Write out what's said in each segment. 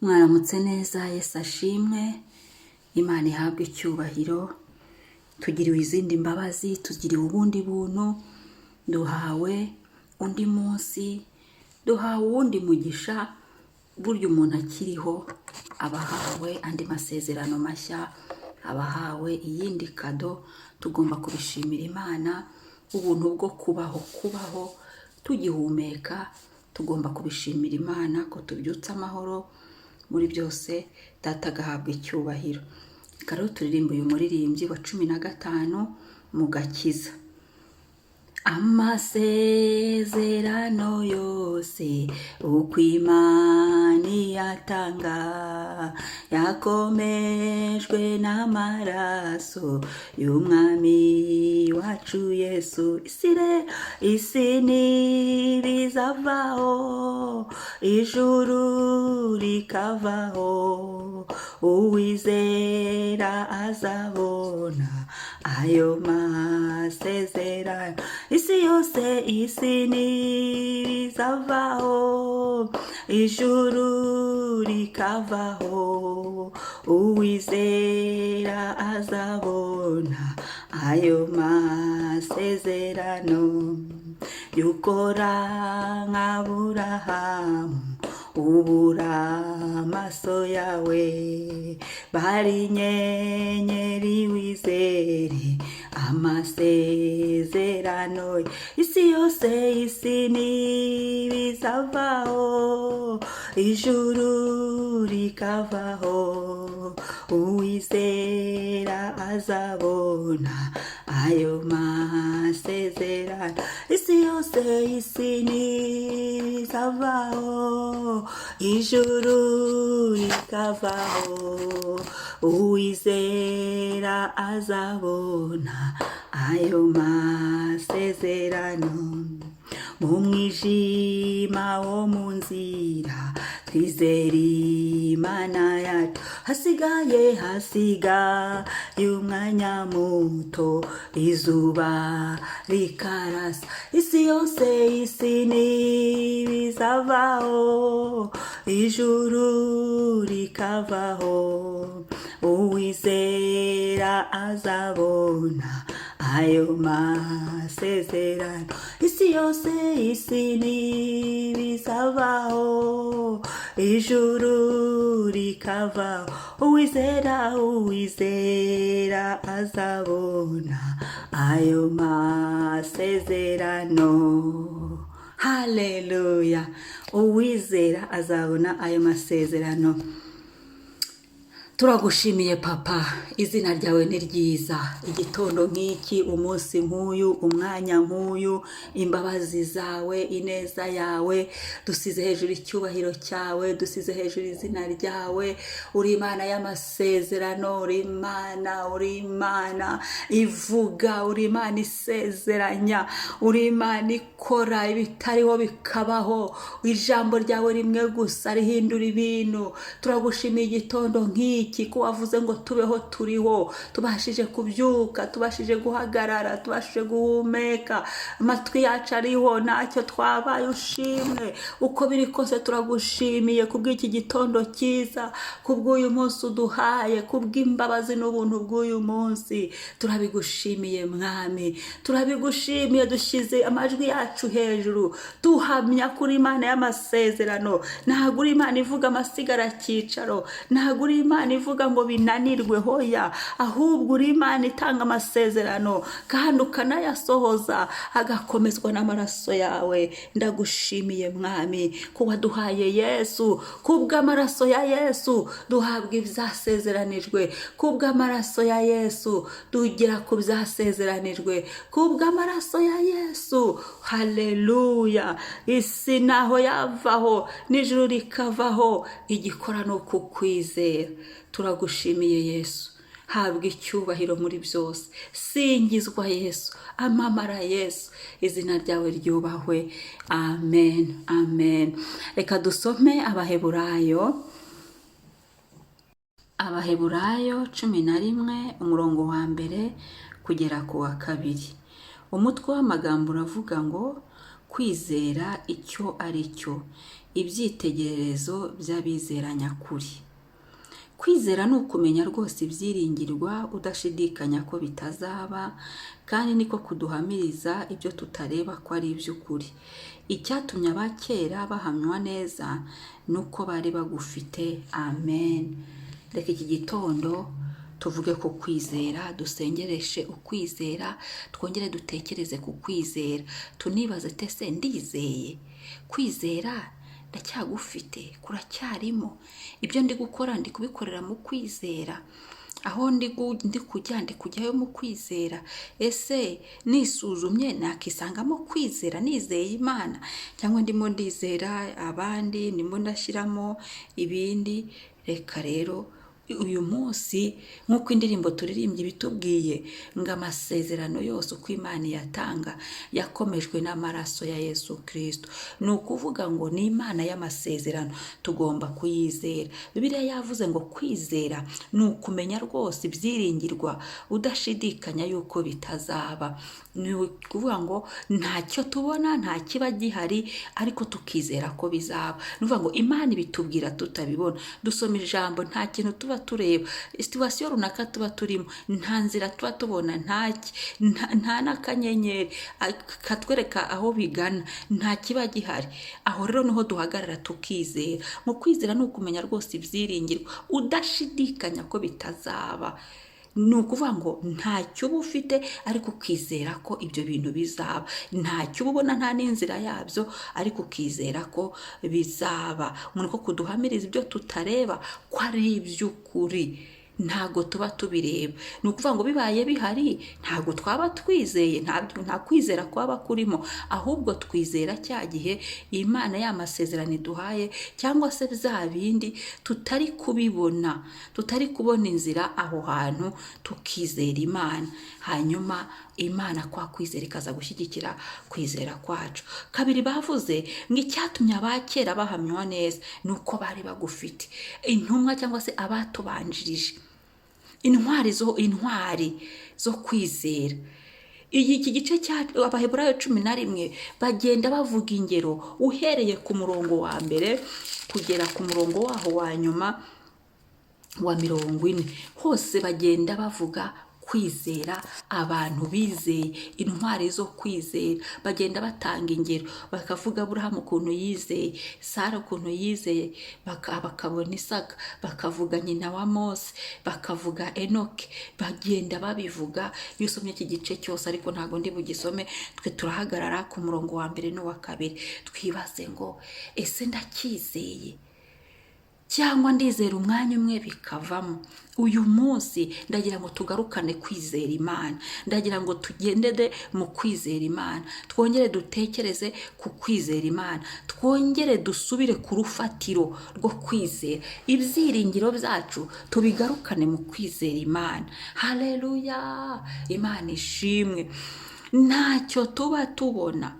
Mwaramutse neza, Yesu ashimwe, Imana ihabwe icyubahiro. Tugiriwe izindi mbabazi, tugiriwe ubundi buntu, duhawe undi munsi, duhawe uwundi mugisha. Burya umuntu akiriho abahawe andi masezerano mashya, abahawe iyindi kado. Tugomba kubishimira Imana, ubuntu bwo kubaho tugihumeka. Tugomba kubishimira Imana ko tubyutse amahoro muri byose. Data agahabwa icyubahiro. Rero turirimba uyu muririmbyi wa 15 mu Gakiza. Amasezerano yose uko Imana yatanga yakomejwe n'amaraso y'umwami wacu Yesu. Isi ntibizavaho, ijuru rikavaho, uwizera azabona ayo masezerano. Isi yose ntibizavaho, ijuru rikavaho, uwizera azabona ayo masezerano. Yukora nk'Aburahamu, ubura amaso yawe, bari inyenyeri wizere amasezerano. Isi yose ntibizavaho, ijuru rikavaho, uwizera azabona ayo masezerano. Isi yose ntibizavaho, ijuru rikavaho, uwizera azabona ayo masezerano. Mu mwijima wo mu nzira twizera Imana yacu, hasigaye umwanya muto, izuba rikarasa. Isi yose ntibizavaho, ijuru rikavaho, uwizera azabona ayo masezerano. Isi yose ntibizavaho, ijuru rikavaho, uwizera azabona ayo masezerano. Haleluya! Uwizera azabona ayo masezerano. Turagushimiye Papa, izina ryawe ni ryiza. Igitondo nk'iki, umunsi nk'uyu, umwanya nk'uyu, imbabazi zawe, ineza yawe, dusize hejuru icyubahiro cyawe, dusize hejuru izina ryawe. Uri Imana y'amasezerano, uri Imana ivuga, uri Imana isezeranya, uri Imana ikora ibitariho bikabaho. Ijambo ryawe rimwe gusa rihindura ibintu. Turagushimiye igitondo nk'iki ko wavuze ngo tubeho turiho, tubashije kubyuka, tubashije guhagarara, tubashije guhumeka, amatwi yacu ariho, ntacyo twabaye. Ushimwe uko biri kose. Turagushimiye kubw'iki gitondo cyiza, kubw'uyu munsi uduhaye, kubw'imbabazi n'ubuntu bw'uyu munsi. Turabigushimiye Mwami, turabigushimiye. Dushyize amajwi yacu hejuru tuhamya kuri Imana y'amasezerano. Ntabwo uri Imana ivuga amasigara cyicaro, ntabwo uri Imana ivuga ngo binanirwe, hoya, ahubwo uri Imana itanga amasezerano kandi ukanayasohoza agakomezwa n'amaraso yawe. Ndagushimiye Mwami ko waduhaye Yesu. Kubw'amaraso ya Yesu duhabwa ibyasezeranijwe, kubw'amaraso ya Yesu tugera ku byasezeranijwe, kubw'amaraso ya Yesu. Haleluya! Isi naho yavaho, n'ijuru rikavaho, igikora no kukwizera. Turagushimiye Yesu, habwa icyubahiro muri byose. Singizwa Yesu, amamara Yesu, izina ryawe ryubahwe. Amen, amen. Reka dusome Abaheburayo 11 umurongo wa 1 kugera ku wa 2. Umutwe w'amagambo uravuga ngo kwizera icyo ari cyo. ibyitegererezo by'abizera nyakuri. Kwizera ni ukumenya rwose ibyiringirwa udashidikanya ko bitazaba, kandi niko kuduhamiriza ibyo tutareba ko ari iby'ukuri. Icyatumye abakera bahamywa neza ni uko bari bagufite. Amen. Reka iki gitondo tuvuge ku kwizera, dusengereshe ukwizera, twongere dutekereze ku kwizera, tunibaze tese ndizeye kwizera ndacyagufite, kuracyarimo ibyo ndi gukora ndi kubikorera mu kwizera, aho ndi kujya ndi kujyayo mu kwizera. Ese nisuzumye nakisangamo kwizera, nizeye Imana, cyangwa ndimo ndizera abandi, ndimo ndashyiramo ibindi? Reka rero uyu munsi nk'uko indirimbo turirimbye bitubwiye ngo amasezerano yose uko Imana yatanga yakomejwe n'amaraso ya Yesu Kristo. Ni ukuvuga ngo ni Imana y'amasezerano, tugomba kuyizera. Bibiliya yavuze ngo kwizera ni ukumenya rwose ibyiringirwa udashidikanya yuko bitazaba. Ni ukuvuga ngo ntacyo tubona, nta kiba gihari, ariko tukizera ko bizaba. Ni ukuvuga ngo Imana ibitubwira tutabibona. Dusoma ijambo, nta kintu tuba tureba, situwasiyo runaka tuba turimo, nta nzira tuba tubona, nta n'akanyenyeri katwereka aho bigana, nta kiba gihari. Aho rero niho duhagarara tukizera. Mu kwizera ni ukumenya rwose ibyiringirwa udashidikanya ko bitazaba. Ni ukuvuga ngo ntacyo uba ufite ariko ukizera ko ibyo bintu bizaba, ntacyo uba ubona, nta n'inzira yabyo, ariko ukizera ko bizaba. Umuntu ko kuduhamiriza ibyo tutareba ko ari iby'ukuri, ntago tuba tubireba. Ni ukuvuga ngo bibaye bihari ntago twaba twizeye, nta kwizera kwaba kurimo, ahubwo twizera cya gihe Imana y'amasezerano iduhaye, cyangwa se bya bindi tutari kubibona, tutari kubona inzira aho hantu, tukizera Imana, hanyuma Imana kwa kwizera ikaza gushyigikira kwizera kwacu. Kabiri bavuze ngo icyatumye abakera bahamywa neza ni uko bari bagufite. Intumwa cyangwa se abatubanjirije, intwari zo kwizera. Iki gice cya Abaheburayo 11 bagenda bavuga ingero uhereye ku murongo wa mbere kugera ku murongo waho wa nyuma wa 40, hose bagenda bavuga kwizera, abantu bizeye, intwari zo kwizera. Bagenda batanga ingero, bakavuga Aburahamu ukuntu yizeye, Sara ukuntu yizeye, bakabona Isaka, bakavuga nyina wa Mose, bakavuga Enoke. Bagenda babivuga. Iyo usomye iki gice cyose, ariko ntago ndi bugisome, twe turahagarara ku murongo wa mbere n'uwa kabiri, twibaze ngo ese ndacyizeye cyangwa ndizera umwanya umwe bikavamo? Uyu munsi ndagira ngo tugarukane kwizera Imana, ndagira ngo tugendere mu kwizera Imana, twongere dutekereze ku kwizera Imana, twongere dusubire ku rufatiro rwo kwizera. Ibyiringiro byacu tubigarukane mu kwizera Imana. Haleluya, Imana ishimwe. Ntacyo tuba tubona.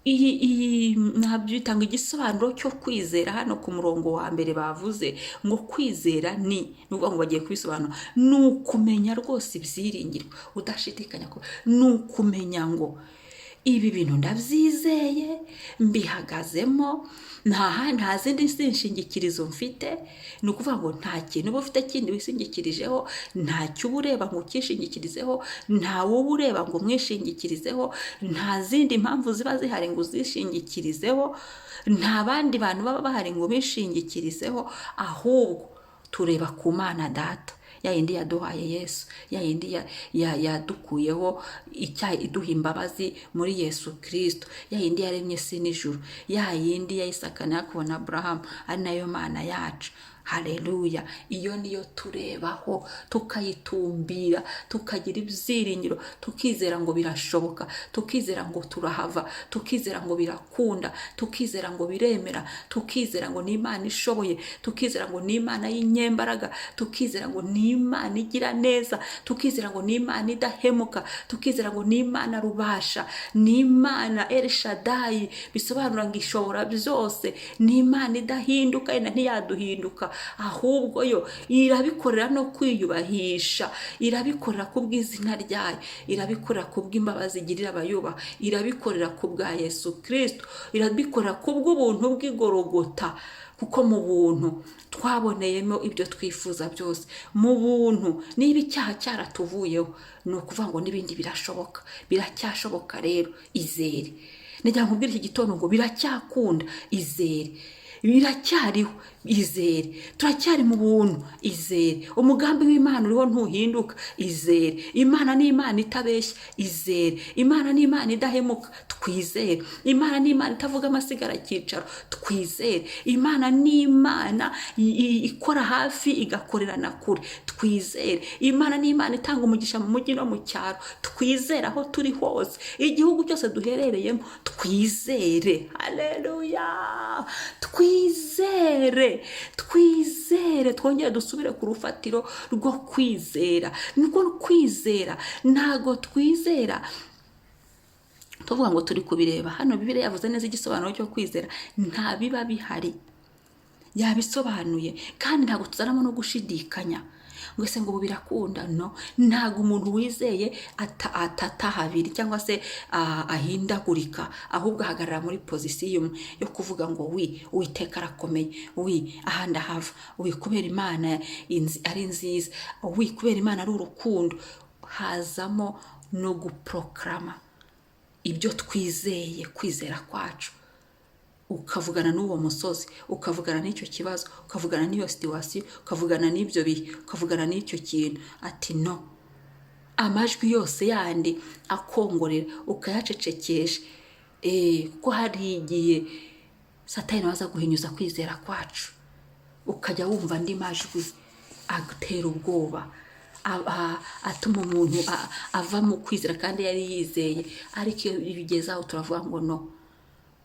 Iyi nabyita ngo igisobanuro cyo kwizera hano ku murongo wa mbere bavuze ngo kwizera ni ukuvuga ngo bagiye kubisobanura, ni ukumenya rwose ibyiringirwa udashidikanya ko, ni ukumenya ngo ibi bintu ndabyizeye, mbihagazemo, nta zindi nshingikirizo mfite. Ni ukuvuga ngo nta kintu uba ufite kindi wishingikirijeho, ntacyo uba ureba ngo ukishingikirizeho, nta wowe ureba ngo umwishingikirizeho, nta zindi mpamvu ziba zihari ngo uzishingikirizeho, nta bandi bantu baba bahari ngo bishingikirizeho, ahubwo tureba ku Mana Data, ya yindi yaduhaye Yesu, ya yindi yadukuyeho icyaha, iduha imbabazi muri Yesu Kristo, ya yindi yaremye isi n'ijuru, ya yindi ya Isaka na Yakobo na Aburahamu, ari nayo Mana yacu. Haleluya. Iyo niyo turebaho, tukayitumbira, tukagira ibyiringiro, tukizera ngo birashoboka, tukizera ngo turahava, tukizera ngo birakunda, tukizera ngo biremera, tukizera ngo ni Imana ishoboye, tukizera ngo ni Imana y'inyembaraga, tukizera ngo ni ni Imana igira neza, tukizera ngo ni Imana idahemuka, tukizera ngo ni Imana rubasha, ni Imana El Shaddai, bisobanura ngo ishobora byose, ni Imana idahinduka yenda ntiyaduhinduka, ahubwo yo irabikorera no kwiyubahisha, irabikorera kubw'izina ryayo, irabikorera kubw'imbabazi igirira abayubaha, irabikorera kubwa Yesu Kristo, irabikorera kubw'ubuntu bw'igorogota, kuko mu buntu twaboneyemo ibyo twifuza byose. Mu buntu niba icyaha cyaratuvuyeho, ni ukuvuga ngo n'ibindi birashoboka, biracyashoboka. Rero izere, nijya nkubwira iki gitondo ngo biracyakunda, izere, biracyariho, izere, turacyari mu buntu, izere, umugambi w'Imana uriho ntuhinduka, izere, Imana ni Imana itabeshya, izere, Imana ni Imana idahemuka, twizere, Imana ni Imana itavuga amasigara cyicaro, twizere, Imana ni Imana ikora hafi igakorera na kure, twizere, Imana ni Imana itanga umugisha mu mujyi no mu cyaro, twizere, aho turi hose, igihugu cyose duherereyemo, twizere. Haleluya, twizere, twizere, twongere dusubire ku rufatiro rwo kwizera. Niko kwizera, ntago twizera tuvuga ngo turi kubireba. Hano Bibiliya yavuze neza igisobanuro cyo kwizera, nta biba bihari, yabisobanuye, kandi ntago tuzaramo no gushidikanya ngo ese ngo birakunda. No, ntago umuntu wizeye atatahabiri cyangwa se ahindagurika, ahubwo ahagarara muri position yo kuvuga ngo Uwiteka arakomeye, ahandi ahava, kubera Imana ari nziza, kubera Imana ari urukundo. Hazamo no guproklama ibyo twizeye, kwizera kwacu, ukavugana n'uwo musozi, ukavugana n'icyo kibazo, ukavugana n'iyo situation, ukavugana n'ibyo bihe, ukavugana n'icyo kintu, ati no, amajwi yose yandi akongorera ukayacecekesha. Kuko hari igihe Satani waza guhinyuza kwizera kwacu, ukajya wumva andi majwi agutera ubwoba, atuma umuntu ava mu kwizera kandi yari yizeye. Ariko iyo bigezaho turavuga ngo no,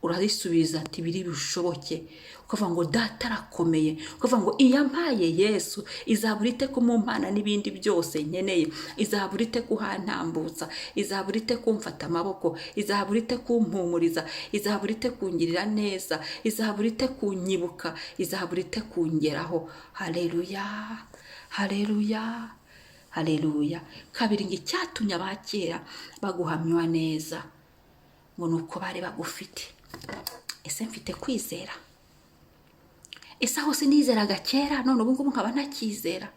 urabisubiza ati biri bishoboke, ukavuga ngo data arakomeye, ukavuga ngo iyampaye Yesu izaburite kumumpana n'ibindi byose nkeneye, izaburite kuhantambutsa, izaburite kumfata amaboko, izaburite kumpumuriza, izaburite kungirira neza, izaburite kunyibuka, izaburite kungeraho. Haleluya, haleluya, haleluya. Kabiri, ngo icyatumye abakera baguhamywa neza ngo nuko bari bagufite. Ese mfite kwizera? Ese aho sinizeraga kera none ubu ngubu nkaba ntakizera?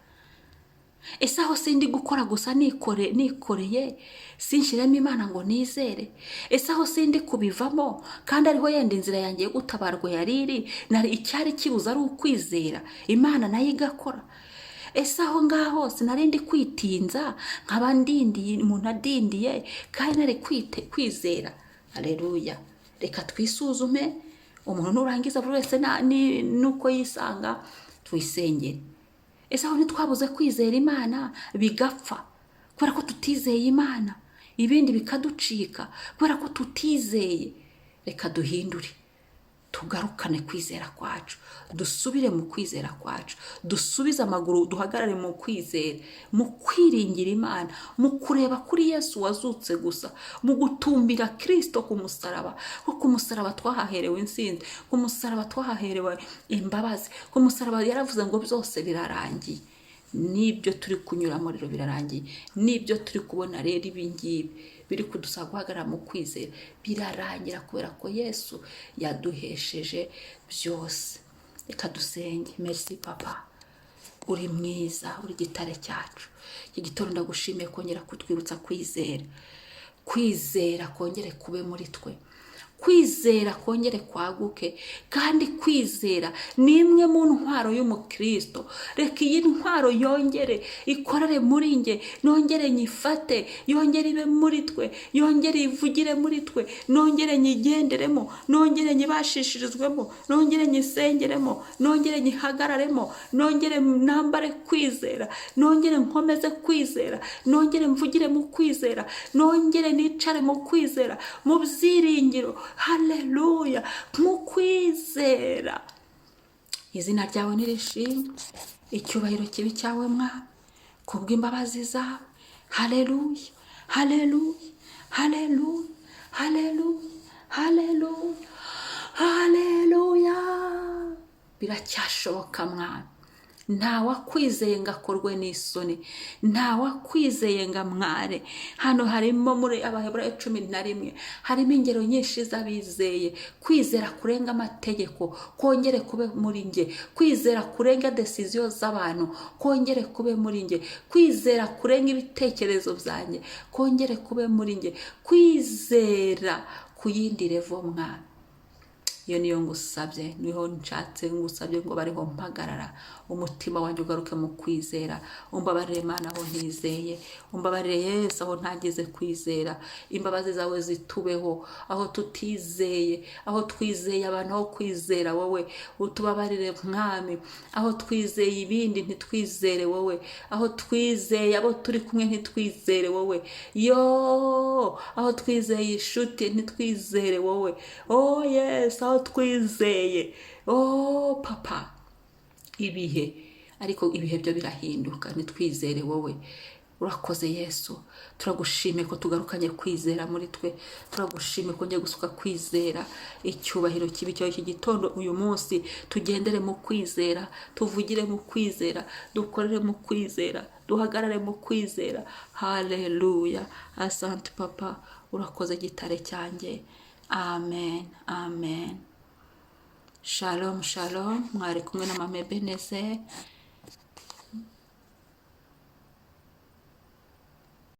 Ese aho sindi gukora gusa nikoreye sinshiremo Imana ngo nizere? Ese aho sindi kubivamo kandi ariho yenda inzira yanjye yo gutabarwa yariri, nari icyari kibuza ari ukwizera, Imana nayo igakora? Ese aho ngaho sinarindi kwitinza nkaba ndindiye, umuntu adindiye kandi nari kwizera? Haleluya. Reka twisuzume, umuntu nurangiza buri wese nuko yisanga, twisengere. Ese aho ntitwabuze kwizera Imana bigapfa kubera ko tutizeye Imana, ibindi bikaducika kubera ko tutizeye? Reka duhindure, tugarukane kwizera kwacu, dusubire mu kwizera kwacu, dusubize amaguru, duhagarare mu kwizera, mu kwiringira Imana, mu kureba kuri Yesu wazutse gusa, mu gutumbira Kristo ku musaraba. Kuko ku musaraba twahaherewe intsinzi, ku musaraba twahaherewe imbabazi, ku musaraba yaravuze ngo byose birarangiye. Nibyo turi kunyuramo rero birarangiye, nibyo turi kubona rero ibingibi biri kudusaba guhagarara mu kwizera birarangira kubera ko Yesu yaduhesheje byose. Reka dusenge. Merci papa, uri mwiza, uri gitare cyacu. Iki gitondo ndagushimiye kongera kutwibutsa kwizera, kwizera kongere kube muri twe, kwizera kongere kwaguke, kandi kwizera ni imwe mu ntwaro y'umukristo. Reka iyi ntwaro yongere ikorere muri nge, nongere nyifate, yongere ibe muri twe, yongere ivugire muri twe, nongere nyigenderemo, nongere nyibashishirizwemo, nongere nyisengeremo, nongere nyihagararemo, nongere nambare kwizera, nongere nkomeze kwizera, nongere mvugire mu kwizera, nongere nicare mu kwizera, mu byiringiro. Haleluya, mu kwizera. Izina ryawe nirishimwe, icyubahiro kibi cyawe Mwami. kubw'imbabazi zawe. Haleluya, haleluya, haleluya, haleluya, haleluya, haleluya. Biracyashoboka Mwami. Ntawakwizeye ngo akorwe n'isoni, ntawakwizeye ngo amware. Hano harimo muri Abaheburayo 11 harimo ingero nyinshi z'abizeye. Kwizera kurenga amategeko kongere kube muri nge, kwizera kurenga decision z'abantu kongere kube muri nge, kwizera kurenga ibitekerezo byanjye kongere kube muri nge, kwizera ku yindi level Mwami. Iyo niyo ngusabye, niho nshatse ngusabye ngo bariho mpagarara, umutima wanjye ugaruke mu kwizera. Umbabarire Mana aho ntizeye, umbabarire Yesu aho ntageze kwizera. Imbabazi zawe zitubeho aho tutizeye, aho twizeye abantu aho kwizera wowe. Utubabarire Mwami aho twizeye ibindi ntitwizere wowe, aho twizeye abo turi kumwe ntitwizere wowe. Yo, aho twizeye inshuti ntitwizere wowe. Oh yes, aho twizeye. Oh papa, ibihe, ariko ibihe byo birahinduka, nitwizere wowe. Urakoze Yesu, turagushime ko tugarukanye kwizera muri twe, turagushime ko ngiye gusuka kwizera. Icyubahiro kibi cyo iki gitondo uyu munsi, tugendere mu kwizera, tuvugire mu kwizera, dukorere mu kwizera, duhagarare mu kwizera. Haleluya. Asante papa, urakoze gitare cyanjye. Amen, amen. Shalom, shalom. Mwari kumwe na Mama Ebenezer.